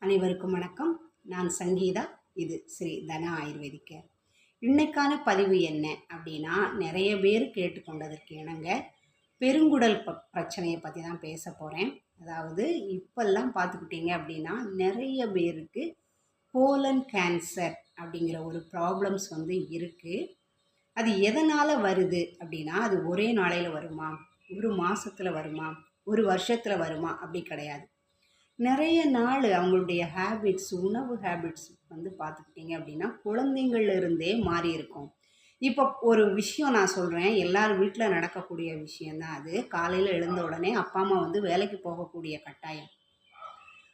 அனைவருக்கும் வணக்கம். நான் சங்கீதா. இது ஸ்ரீ தனா ஆயுர்வேதிக் கேர். இன்னைக்கான பதிவு என்ன அப்படின்னா, நிறைய பேர் கேட்டுக்கொண்டதற்கு இணங்க பெருங்குடல் பிரச்சனையை பற்றி தான் பேச போகிறேன். அதாவது இப்பெல்லாம் பார்த்துக்கிட்டிங்க அப்படின்னா நிறைய பேருக்கு கோலன் கேன்சர் அப்படிங்கிற ஒரு ப்ராப்ளம்ஸ் இருக்குது. அது எதனால் வருது அப்படின்னா, அது ஒரே நாளையில் வருமா, ஒரு மாதத்தில் வருமா, ஒரு வருஷத்தில் வருமா அப்படி கிடையாது. நிறைய நாள் அவங்களுடைய உணவு ஹேபிட்ஸ் பார்த்துக்கிட்டிங்க அப்படின்னா குழந்தைங்கள்ல இருந்தே மாறி இருக்கும். இப்போ ஒரு விஷயம் நான் சொல்கிறேன், எல்லார் வீட்டில் நடக்கக்கூடிய விஷயந்தான் அது. காலையில் எழுந்த உடனே அப்பா அம்மா வேலைக்கு போகக்கூடிய கட்டாயம்.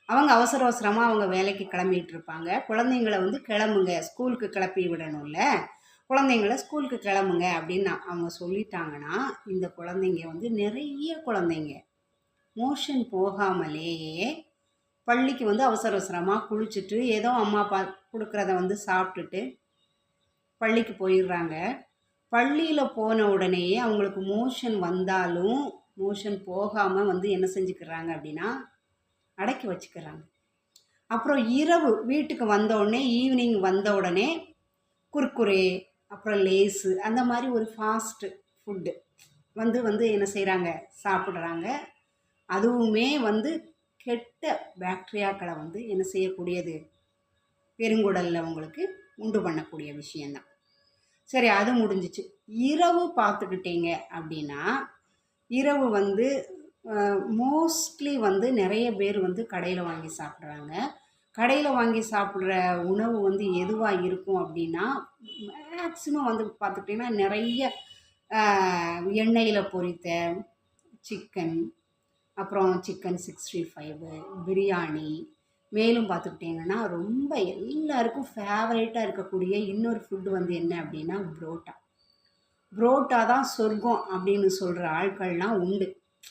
அவங்க அவசர அவசரமாக அவங்க வேலைக்கு கிளம்பிட்டு இருப்பாங்க. குழந்தைங்கள கிளம்புங்க, ஸ்கூலுக்கு கிளப்பி விடணும்ல, குழந்தைங்கள ஸ்கூலுக்கு கிளம்புங்க அப்படின்னு அவங்க சொல்லிட்டாங்கன்னா, இந்த குழந்தைங்க நிறைய குழந்தைங்க மோஷன் போகாமலேயே பள்ளிக்கு அவசர அவசரமாக குளிச்சுட்டு ஏதோ அம்மா அப்பா கொடுக்குறத சாப்பிட்டுட்டு பள்ளிக்கு போயிடுறாங்க. பள்ளியில் போன உடனேயே அவங்களுக்கு மோஷன் வந்தாலும் மோஷன் போகாமல் என்ன செஞ்சுக்கிறாங்க அப்படின்னா அடக்கி வச்சுக்கிறாங்க. அப்புறம் இரவு வீட்டுக்கு வந்த உடனே, ஈவினிங் வந்த உடனே குர்குரே, அப்புறம் லேஸு, அந்த மாதிரி ஒரு ஃபாஸ்ட்டு ஃபுட்டு என்ன செய்கிறாங்க, சாப்பிட்றாங்க. அதுவுமே கெட்ட பாக்டீரியாக்களை என்ன செய்யக்கூடியது, பெருங்குடலில் உங்களுக்கு உண்டு பண்ணக்கூடிய விஷயந்தான். சரி, அது முடிஞ்சிச்சு. இரவு பார்த்துக்கிட்டீங்க அப்படின்னா, இரவு மோஸ்ட்லி நிறைய பேர் கடையில் வாங்கி சாப்பிட்றாங்க. கடையில் வாங்கி சாப்பிட்ற உணவு எதுவாக இருக்கும் அப்படின்னா, மேக்ஸிமம் பார்த்துக்கிட்டிங்கன்னா நிறைய எண்ணெயில் பொரித்த சிக்கன், அப்புறம் சிக்கன் 65, பிரியாணி, மேலும் பார்த்துக்கிட்டிங்கன்னா ரொம்ப எல்லாருக்கும் ஃபேவரேட்டாக இருக்கக்கூடிய இன்னொரு ஃபுட்டு என்ன அப்படின்னா புரோட்டா. புரோட்டா தான் சொர்க்கம் அப்படின்னு சொல்கிற ஆட்கள்லாம் உண்டு.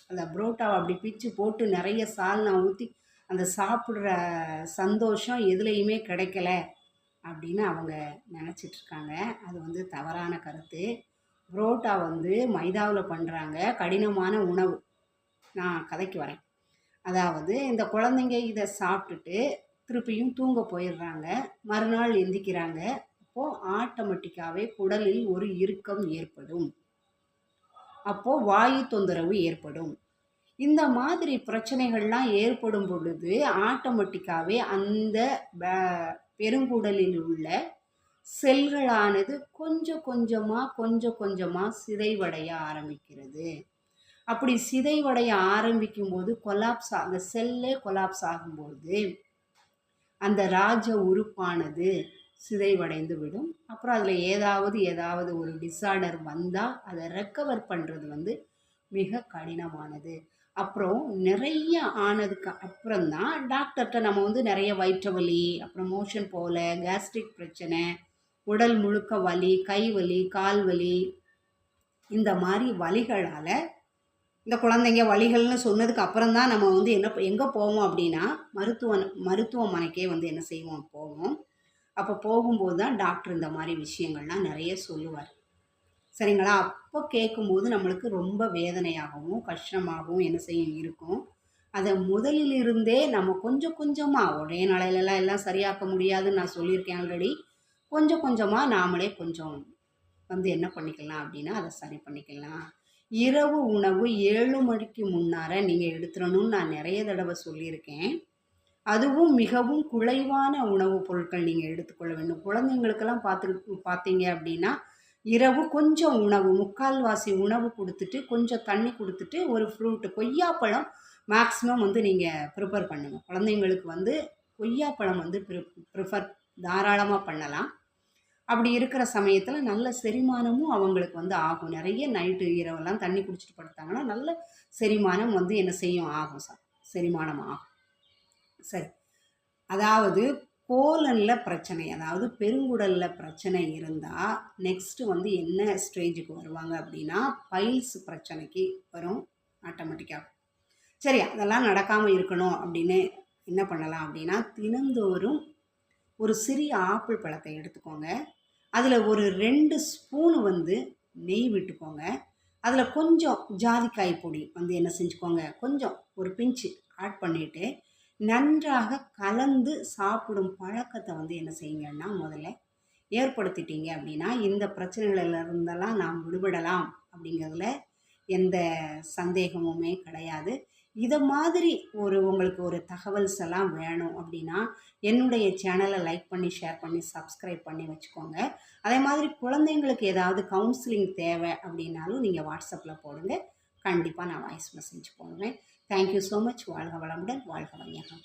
அந்த புரோட்டாவை அப்படி பிச்சு போட்டு நிறைய சால்னா ஊற்றி அந்த சாப்பிட்ற சந்தோஷம் எதுலேயுமே கிடைக்கல அப்படின்னு அவங்க நினச்சிட்ருக்காங்க. அது தவறான கருத்து. புரோட்டா மைதாவில் பண்ணுறாங்க, கடினமான உணவு. நான் கதைக்கு வரேன். அதாவது இந்த குழந்தைங்க இதை சாப்பிட்டுட்டு திருப்பியும் தூங்க போயிடுறாங்க. மறுநாள் எந்திக்கிறாங்க. அப்போது ஆட்டோமேட்டிக்காகவே குடலில் ஒரு இறுக்கம் ஏற்படும். அப்போது வாயு தொந்தரவு ஏற்படும். இந்த மாதிரி பிரச்சனைகள்லாம் ஏற்படும் பொழுது ஆட்டோமேட்டிக்காகவே அந்த பெருங்குடலில் உள்ள செல்களானது கொஞ்சம் கொஞ்சமாக சிதைவடைய ஆரம்பிக்கிறது. அப்படி சிதைவடைய ஆரம்பிக்கும் போது அந்த செல்லே கொலாப்ஸ் ஆகும்போது அந்த ராஜ உறுப்பானது சிதைவடைந்து விடும். அப்புறம் அதில் ஏதாவது ஒரு டிஸார்டர் வந்தால் அதை ரெக்கவர் பண்ணுறது மிக கடினமானது. அப்புறம் நிறைய ஆனதுக்கு அப்புறம்தான் டாக்டர்கிட்ட நம்ம நிறைய வயிற்று வலி, அப்புறம் மோஷன் போல, கேஸ்ட்ரிக் பிரச்சனை, உடல் முழுக்க வலி, கை வலி, கால் வலி, இந்த மாதிரி வலிகளால் இந்த குழந்தைங்க வலிகள்னு சொன்னதுக்கு அப்புறம் தான் நம்ம எங்கே போவோம் அப்படின்னா மருத்துவமனைக்கே என்ன செய்வோம், போவோம். அப்போ போகும்போது தான் டாக்டர் இந்த மாதிரி விஷயங்கள்லாம் நிறைய சொல்லுவார். சரிங்களா? அப்போ கேட்கும்போது நம்மளுக்கு ரொம்ப வேதனையாகவும் கஷ்டமாகவும் என்ன செய்யும் இருக்கும். அதை முதலிலிருந்தே நம்ம கொஞ்சம் கொஞ்சமாக, ஒரே நாளையிலலாம் எல்லாம் சரியாக்க முடியாதுன்னு நான் சொல்லியிருக்கேன் ஆல்ரெடி. கொஞ்சம் கொஞ்சமாக நாமளே கொஞ்சம் என்ன பண்ணிக்கலாம் அப்படின்னா அதை சரி பண்ணிக்கலாம். இரவு உணவு 7 மணிக்கு முன்னார நீங்கள் எடுத்துடணும்னு நான் நிறைய தடவை சொல்லியிருக்கேன். அதுவும் மிகவும் குறைவான உணவுப் பொருட்கள் நீங்கள் எடுத்துக்கொள்ள வேண்டும். குழந்தைங்களுக்கெல்லாம் பார்த்தீங்க அப்படின்னா இரவு கொஞ்சம் உணவு, 3/4 உணவு கொடுத்துட்டு கொஞ்சம் தண்ணி கொடுத்துட்டு ஒரு ஃப்ரூட்டு, கொய்யாப்பழம் மேக்ஸிமம் நீங்கள் ப்ரிப்பேர் பண்ணுங்கள். குழந்தைங்களுக்கு கொய்யாப்பழம் ப்ரிஃபர் தாராளமாக பண்ணலாம். அப்படி இருக்கிற சமயத்தில் நல்ல செரிமானமும் அவங்களுக்கு ஆகும். நிறைய நைட்டு இரவெல்லாம் தண்ணி குடிச்சிட்டு படுத்தாங்கன்னா நல்ல செரிமானம் என்ன செய்யும், ஆகும். செரிமானம் ஆகும். சரி, அதாவது கோலனில் பிரச்சனை, அதாவது பெருங்குடலில் பிரச்சனை இருந்தால் நெக்ஸ்ட்டு என்ன ஸ்டேஜுக்கு வருவாங்க அப்படின்னா பைல்ஸ் பிரச்சனைக்கு வரும் ஆட்டோமேட்டிக்காக. சரி, அதெல்லாம் நடக்காமல் இருக்கணும் அப்படின்னு என்ன பண்ணலாம் அப்படின்னா, தினந்தோறும் ஒரு சிறிய ஆப்பிள் பழத்தை எடுத்துக்கோங்க. அதில் ஒரு 2 ஸ்பூனு நெய் விட்டுக்கோங்க. அதில் கொஞ்சம் ஜாதிக்காய் பொடி என்ன செஞ்சுக்கோங்க, கொஞ்சம் ஒரு பிஞ்சு ஆட் பண்ணிவிட்டு நன்றாக கலந்து சாப்பிடும் பழக்கத்தை வந்து என்ன செய்யுங்கன்னா முதல்ல ஏற்படுத்திட்டீங்க அப்படின்னா இந்த பிரச்சனைகளிலிருந்தெல்லாம் நாம் விடுபடலாம் அப்படிங்கிறதுல எந்த சந்தேகமுமே கிடையாது. இதை மாதிரி உங்களுக்கு ஒரு தகவல்ஸ் எல்லாம் வேணும் அப்படின்னா என்னுடைய சேனலை லைக் பண்ணி ஷேர் பண்ணி சப்ஸ்கிரைப் பண்ணி வச்சுக்கோங்க. அதே மாதிரி குழந்தைங்களுக்கு ஏதாவது கவுன்சிலிங் தேவை அப்படின்னாலும் நீங்கள் வாட்ஸ்அப்பில் போடுங்க. கண்டிப்பாக நான் வாய்ஸ் மெசேஜ் போடுவேன். Thank you so much. வாழ்க வளமுடன், வாழ்க வையகம்.